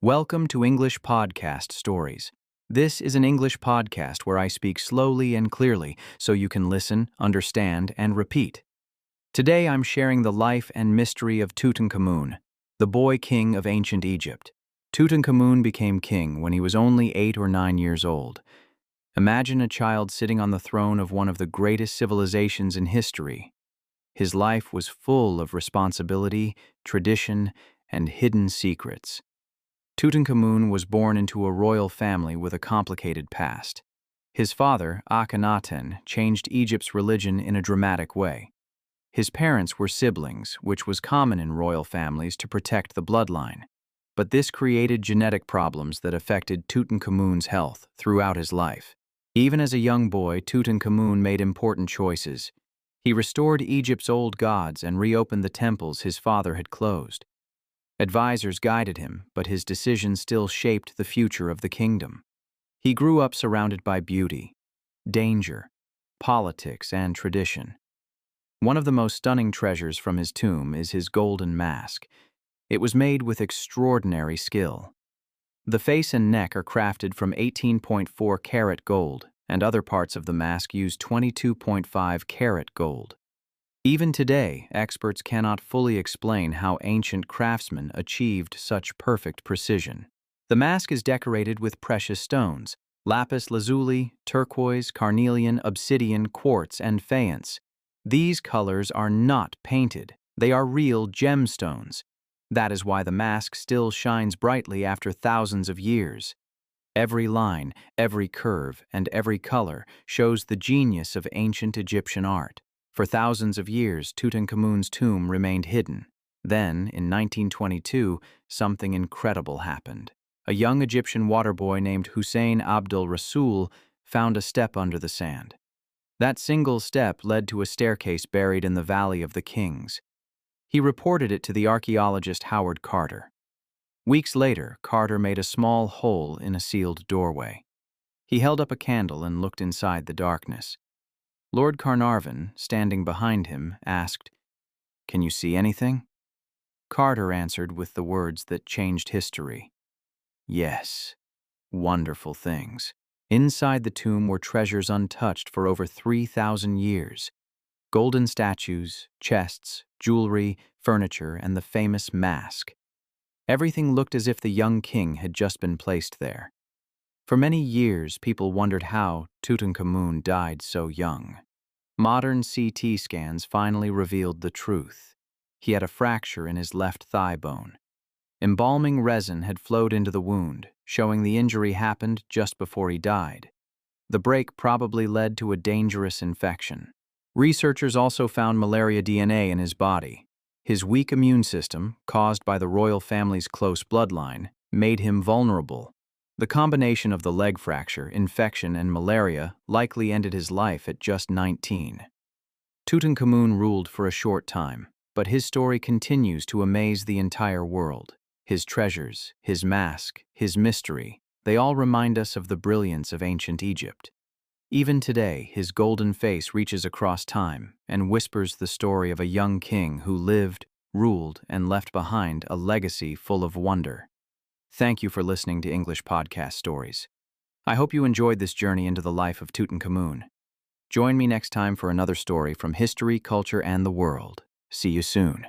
Welcome to English Podcast Stories. This is an English podcast where I speak slowly and clearly so you can listen, understand, and repeat. Today I'm sharing the life and mystery of Tutankhamun, the boy king of ancient Egypt. Tutankhamun became king when he was only 8 or 9 years old. Imagine a child sitting on the throne of one of the greatest civilizations in history. His life was full of responsibility, tradition, and hidden secrets. Tutankhamun was born into a royal family with a complicated past. His father, Akhenaten, changed Egypt's religion in a dramatic way. His parents were siblings, which was common in royal families to protect the bloodline. But this created genetic problems that affected Tutankhamun's health throughout his life. Even as a young boy, Tutankhamun made important choices. He restored Egypt's old gods and reopened the temples his father had closed. Advisors guided him, but his decisions still shaped the future of the kingdom. He grew up surrounded by beauty, danger, politics, and tradition. One of the most stunning treasures from his tomb is his golden mask. It was made with extraordinary skill. The face and neck are crafted from 18.4 karat gold, and other parts of the mask use 22.5 karat gold. Even today, experts cannot fully explain how ancient craftsmen achieved such perfect precision. The mask is decorated with precious stones: lapis lazuli, turquoise, carnelian, obsidian, quartz, and faience. These colors are not painted. They are real gemstones. That is why the mask still shines brightly after thousands of years. Every line, every curve, and every color shows the genius of ancient Egyptian art. For thousands of years, Tutankhamun's tomb remained hidden. Then, in 1922, something incredible happened. A young Egyptian water boy named Hussein Abdul Rasul found a step under the sand. That single step led to a staircase buried in the Valley of the Kings. He reported it to the archaeologist Howard Carter. Weeks later, Carter made a small hole in a sealed doorway. He held up a candle and looked inside the darkness. Lord Carnarvon, standing behind him, asked, "Can you see anything?" Carter answered with the words that changed history. "Yes, wonderful things." Inside the tomb were treasures untouched for over 3,000 years. Golden statues, chests, jewelry, furniture, and the famous mask. Everything looked as if the young king had just been placed there. For many years, people wondered how Tutankhamun died so young. Modern CT scans finally revealed the truth. He had a fracture in his left thigh bone. Embalming resin had flowed into the wound, showing the injury happened just before he died. The break probably led to a dangerous infection. Researchers also found malaria DNA in his body. His weak immune system, caused by the royal family's close bloodline, made him vulnerable. The combination of the leg fracture, infection, and malaria likely ended his life at just 19. Tutankhamun ruled for a short time, but his story continues to amaze the entire world. His treasures, his mask, his mystery, they all remind us of the brilliance of ancient Egypt. Even today, his golden face reaches across time and whispers the story of a young king who lived, ruled, and left behind a legacy full of wonder. Thank you for listening to English Podcast Stories. I hope you enjoyed this journey into the life of Tutankhamun. Join me next time for another story from history, culture, and the world. See you soon.